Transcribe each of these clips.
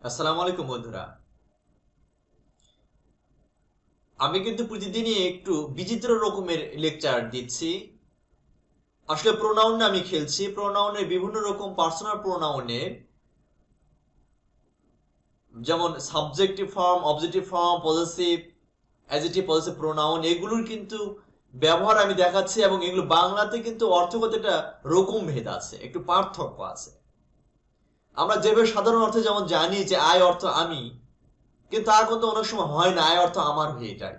আসসালামু আলাইকুম বন্ধুরা। আমি কিন্তু প্রতিদিনই একটু বিচিত্র রকমের লেকচার দিচ্ছি। আসলে প্রোনাউন না আমি খেলছি প্রোনাউনের বিভিন্ন রকম পার্সোনাল প্রোনাউনের, যেমন subjective form, objective form, possessive, adjective, possessive pronoun, এগুলোর কিন্তু ব্যবহার আমি দেখাচ্ছি এবং এগুলো বাংলাতে কিন্তু অর্থগত একটা রকম ভেদ আছে, একটু পার্থক্য আছে। আমরা যেভাবে সাধারণ অর্থে যেমন জানি যে আই অর্থ আমি, কিন্তু তা কিন্তু অনেক সময় হয় না, আই অর্থ আমার হয়ে যায়।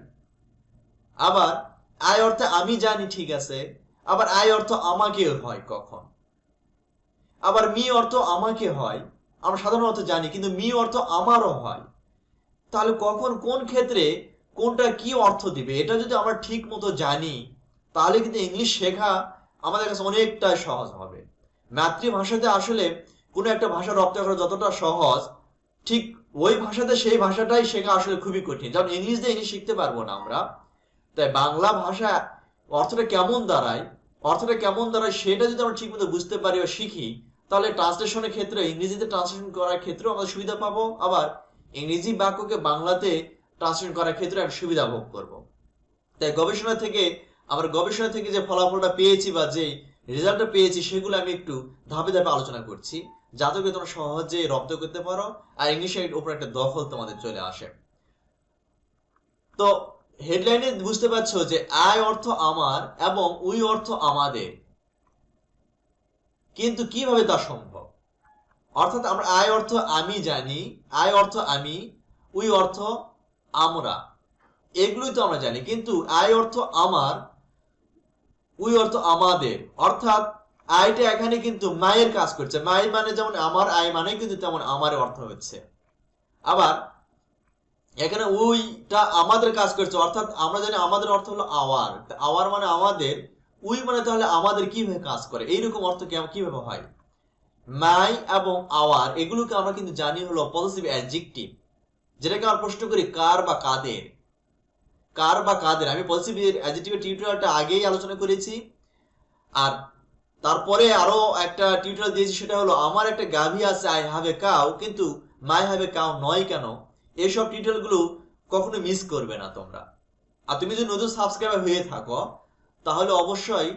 আবার আয় অর্থে আমি জানি, ঠিক আছে, আবার আয় অর্থ আমাকে হয় কখন, আবার মি অর্থ আমাকে হয়, আমরা সাধারণ অর্থ জানি, কিন্তু মি অর্থ আমারও হয়। তাহলে কখন কোন ক্ষেত্রে কোনটা কি অর্থ দিবে এটা যদি আমরা ঠিক মতো জানি, তাহলে কিন্তু ইংলিশ শেখা আমাদের কাছে অনেকটা সহজ হবে। মাতৃভাষাতে আসলে কোনো একটা ভাষা রপ্ত করা যতটা সহজ, ঠিক ওই ভাষাতে সেই ভাষাটাই শেখা আসলে খুবই কঠিন। যেমন ইংলিশ দিয়ে ইংলিশ শিখতে পারবো না আমরা, তাই বাংলা ভাষা অর্থটা কেমন দাঁড়ায় সেটা যদি আমরা ঠিকমতো বুঝতে পারি বা শিখি, তাহলে ট্রান্সলেশনের ক্ষেত্রে ইংরেজিতে ট্রান্সলেশন করার ক্ষেত্রেও আমরা সুবিধা পাবো, আবার ইংরেজি বাক্যকে বাংলাতে ট্রান্সলেশন করার ক্ষেত্রে একটা সুবিধা ভোগ করব। তাই গবেষণা থেকে যে ফলাফলটা পেয়েছি বা যে রেজাল্টটা পেয়েছি, সেগুলো আমি একটু ধাপে ধাপে আলোচনা করছি, যাতে করে তোমরা সহজে রপ্ত করতে পারো আর ইংলিশের উপর একটা দখল তোমাদের চলে আসে। তো হেডলাইনে বুঝতে পারছো যে আই অর্থ আমার এবং উই অর্থ আমাদের, কিন্তু কিভাবে তা সম্ভব? অর্থাৎ আমরা আই অর্থ আমি জানি, আই অর্থ আমি, উই অর্থ আমরা, এগুলোই তো আমরা জানি, কিন্তু আই অর্থ আমার, উই অর্থ আমাদের, অর্থাৎ আইটা এখানে কিন্তু মায়ের কাজ করছে। মাই মানে যেমন আমার, আই মানে কিন্তু তেমন আমার অর্থ হচ্ছে। আবার এখানে উইটা আমাদের কাজ করছে, অর্থাৎ আমরা জানি আমাদের অর্থ হলো আওয়ার, আওয়ার মানে আমাদের, উই মানে তাহলে আমাদের কিভাবে কাজ করে, এইরকম অর্থ কিভাবে হয়। মাই এবং আওয়ার এগুলোকে আমরা কিন্তু জানি হলো পজিটিভ অ্যাডজেক্টিভ, যেটাকে আমরা প্রশ্ন করি কার বা কাদের। কার বা কাদের আমি পজিটিভ অ্যাডজেক্টিভের টিউটোরিয়ালটা আগেই আলোচনা করেছি। আর তারপরে আরো একটা টিউটোরিয়াল দিয়েছি, সেটা হলো আমার একটা গাভী আছে, আই হ্যাভ এ কাউ, কিন্তু মাই হ্যাভ এ কাউ নয় কেন। এইসব টিউটোরিয়াল গুলো কখনো মিস করবে না তোমরা। আর তুমি যদি নতুন সাবস্ক্রাইবার হয়ে থাকো, তাহলে অবশ্যই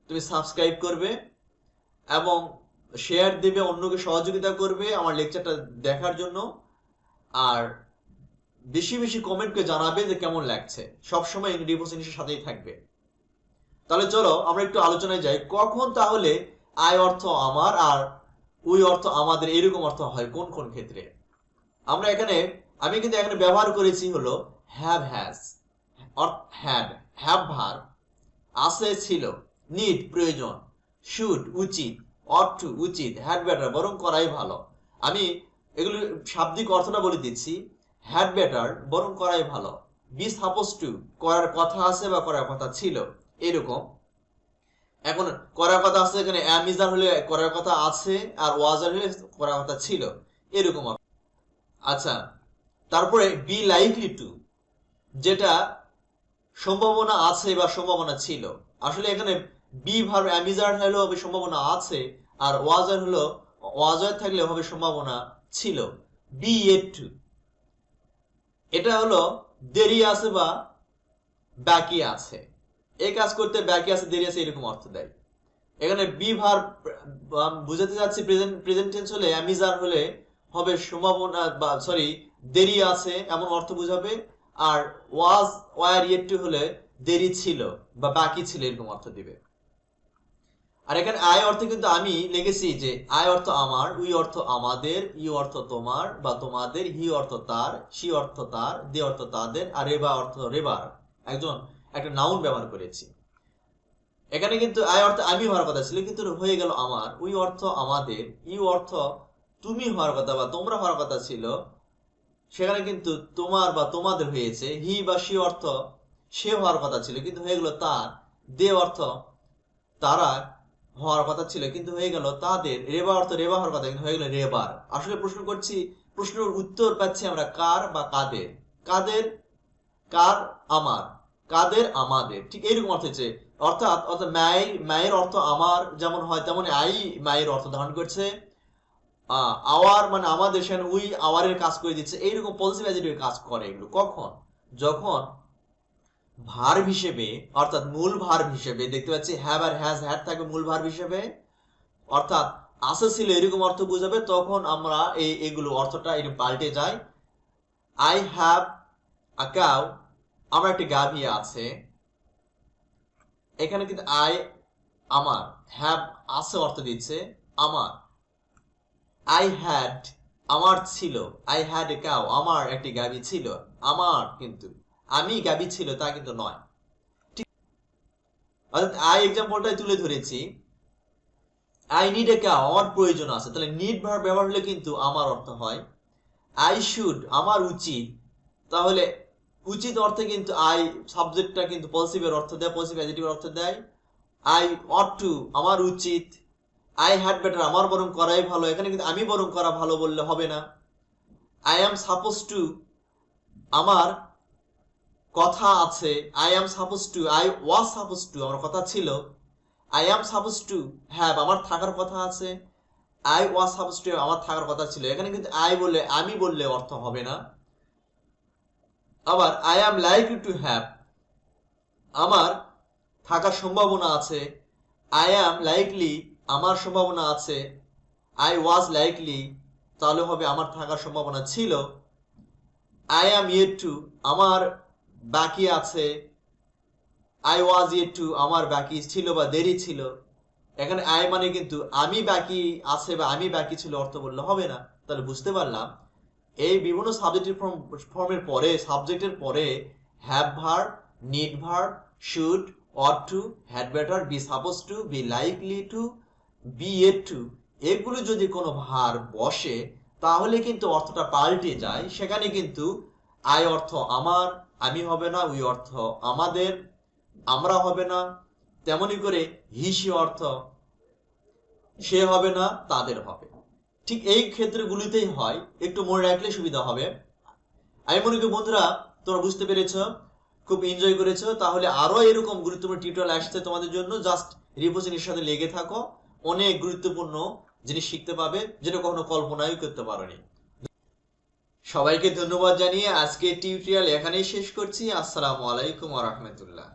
তুমি সাবস্ক্রাইব করবে এবং শেয়ার দেবে, অন্যকে সহযোগিতা করবে আমার লেকচারটা দেখার জন্য। আর বেশি বেশি কমেন্ট করে জানাবে যে কেমন লাগছে, সবসময় রিপোর্ট জিনিসের সাথেই থাকবে। তাহলে চলো আমরা একটু আলোচনায় যাই, কখন তাহলে আই অর্থ আমার আর উই অর্থ আমাদের এরকম অর্থ হয় কোন কোন ক্ষেত্রে। আমি কিন্তু এখানে ব্যবহার করেছি হলো হ্যাভ হ্যাজ, হ্যাড, হ্যাভ ভার, আছে ছিল, নিড প্রয়োজন, শুড উচিত, অট টু উচিত, হ্যাড বেটার বরং করাই ভালো। আমি এগুলো শাব্দিক অর্থটা বলে দিচ্ছি। হ্যাড বেটার বরং করাই ভালো, বি সাপোজ টু করার কথা আছে বা করার কথা ছিল, এরকম। এখন করার কথা আছে, এখানে অ্যাম ইজ আর হলে করার কথা আছে, আর ওয়াজ আর হলে করার কথা ছিল, এরকম। আচ্ছা, তারপরে বি লাইকলি টু, যেটা সম্ভাবনা আছে বা সম্ভাবনা ছিল। আসলে এখানে বি ভার্ব অ্যামিজার হলো হবে সম্ভাবনা আছে, আর ওয়াজার হলো ওয়াজার থাকলে হবে সম্ভাবনা ছিল। বি ইয়েট টু, এটা হলো দেরি আছে বা বাকি আছে, এই কাজ করতে বাকি আছে, দেরি আছে, এরকম অর্থ দেয়। এখানে বি ভার্ব বুঝাতে যাচ্ছি প্রেজেন্ট টেন্স হলে, অ্যামিজার হলে হবে সম্ভাবনা বা সরি দেরি আছে এমন অর্থ বুঝাবে, আর ওয়াজ ওয়ার ইয়েট টু হলে দেরি ছিল বা বাকি ছিল, এরকম অর্থ দিবে। আর এখানে আই অর্থে কিন্তু আমি লিখেছি যে আই অর্থ আমার, উই অর্থ আমাদের, ইউ অর্থ তোমার বা তোমাদের, হি অর্থ তার, সি অর্থ তার, দে অর্থ তাদের, আর রেবা অর্থ রেবার, একটা নাউন ব্যবহার করেছি। এখানে কিন্তু আই অর্থ আমি হওয়ার কথা ছিল, কিন্তু হয়ে গেল আমার। উই অর্থ আমাদের, ইউ অর্থ তুমি হওয়ার কথা বা তোমরা হওয়ার কথা ছিল, সেখানে কিন্তু তোমার বা তোমাদের হয়েছে। হি বা সি অর্থ সে হওয়ার কথা ছিল, কিন্তু হয়ে গেল তার। দে অর্থ তারা হওয়ার কথা ছিল, কিন্তু হয়ে গেল তাদের। রেবা অর্থ রেবা হওয়ার কথা, কিন্তু হয়ে গেল রেবার। আসলে প্রশ্নের উত্তর পাচ্ছি আমরা কার বা কাদের। কাদের, কার, আমার, কাদের, আমাদের, ঠিক এইরকম অর্থ হচ্ছে। অর্থাৎ মায়ের অর্থ আমার যেমন হয়, তেমন আই মায়ের অর্থ ধারণ করছে। আওয়ার মানে আমাদের, সেখানে উই আওয়ারের কাজ করে দিচ্ছে, এইরকম পজিটিভ অ্যাডজেক্টিভের কাজ করে এগুলো। কখন? যখন ভার্ব হিসেবে, অর্থাৎ মূল ভার্ব হিসেবে, দেখতে পাচ্ছি হ্যাভ আর হ্যাজ, হ্যাড থাকবে মূল ভার্ব হিসেবে, অর্থাৎ আছে ছিল এরকম অর্থ বোঝাবে, তখন আমরা এগুলো অর্থটা এরকম পাল্টে যায়। আই হ্যাভ আ কাউ, আমার একটি গাভী আছে। এখানে কিন্তু আই আমার, হ্যাভ আছে অর্থ দিচ্ছে আমার। আই হ্যাড আমার ছিল, আই হ্যাড এ কাউ আমার একটি গাভী ছিল, আমার কিন্তু আমি গাভী ছিল তা কিন্তু নয়। ঠিক, অর্থাৎ আই এক্সাম্পলটাই তুলে ধরেছি। আই নিড এ কাউ আমার প্রয়োজন আছে, তাহলে নিড ভার্ব ব্যবহার হলে কিন্তু আমার অর্থ হয়। আই শুড আমার উচিত, তাহলে উচিত অর্থে কিন্তু আই সাবজেক্টটা কিন্তু পজিটিভের অর্থ দেয়, পজিটিভ অ্যাডজেক্টিভের অর্থ দেয়। আই অট টু আমার উচিত। আই হ্যাড বেটার আমার বরং করাই ভালো, এখানে কিন্তু আমি বরং করা ভালো বললে হবে না। আই অ্যাম সাপোজ টু আমার কথা আছে, I am suppose two, I was suppose two আমার কথা ছিল। I am suppose to have আমার থাকার কথা আছে। আই ওয়াজ সাপোজ টু আমার থাকার কথা ছিল, এখানে কিন্তু আই বললে আমি বললে অর্থ হবে না। আবার I am likely to have আমার থাকার সম্ভাবনা আছে। আই অ্যাম লাইকলি আমার সম্ভাবনা আছে। আই ওয়াজ লাইকলি তাহলে হবে আমার থাকার সম্ভাবনা ছিল। আই অ্যাম ইয়েট টু আমার বাকি আছে। আই ওয়াজ ইয়েট টু আমার বাকি ছিল বা দেরি ছিল। এখানে আই মানে কিন্তু আমি বাকি আছে বা আমি বাকি ছিল অর্থ বললে হবে না। তাহলে বুঝতে পারলাম এই বিভিন্ন সাবজেক্টের ফর্মের পরে, সাবজেক্টের পরে have verb, need verb, should, ought to, had better, be suppose to, be likely to, be at to, এগুলো যদি কোনো ভার্ব বসে তাহলে কিন্তু অর্থটা পাল্টে যায়। সেখানে কিন্তু আই অর্থ আমার, আমি হবে না, উই অর্থ আমাদের, আমরা হবে না, তেমনি করে হি সে অর্থ সে হবে না, তাদের হবে। ঠিক এই ক্ষেত্রগুলিতেই হয়, একটু মনে রাখলে সুবিধা হবে। আমি মনে করি বন্ধুরা তোমরা বুঝতে পেরেছো, খুব এনজয় করেছো। তাহলে আরো এরকম গুরুত্বপূর্ণ টিউটোরিয়াল আসছে তোমাদের জন্য, জাস্ট রিভিশনের সাথে লেগে থাকো, অনেক গুরুত্বপূর্ণ জিনিস শিখতে পাবে যেটা কখনো কল্পনাই করতে পারোনি। সবাইকে ধন্যবাদ জানিয়ে আজকে টিউটোরিয়াল এখানেই শেষ করছি। আসসালামু আলাইকুম ওয়া রাহমাতুল্লাহ।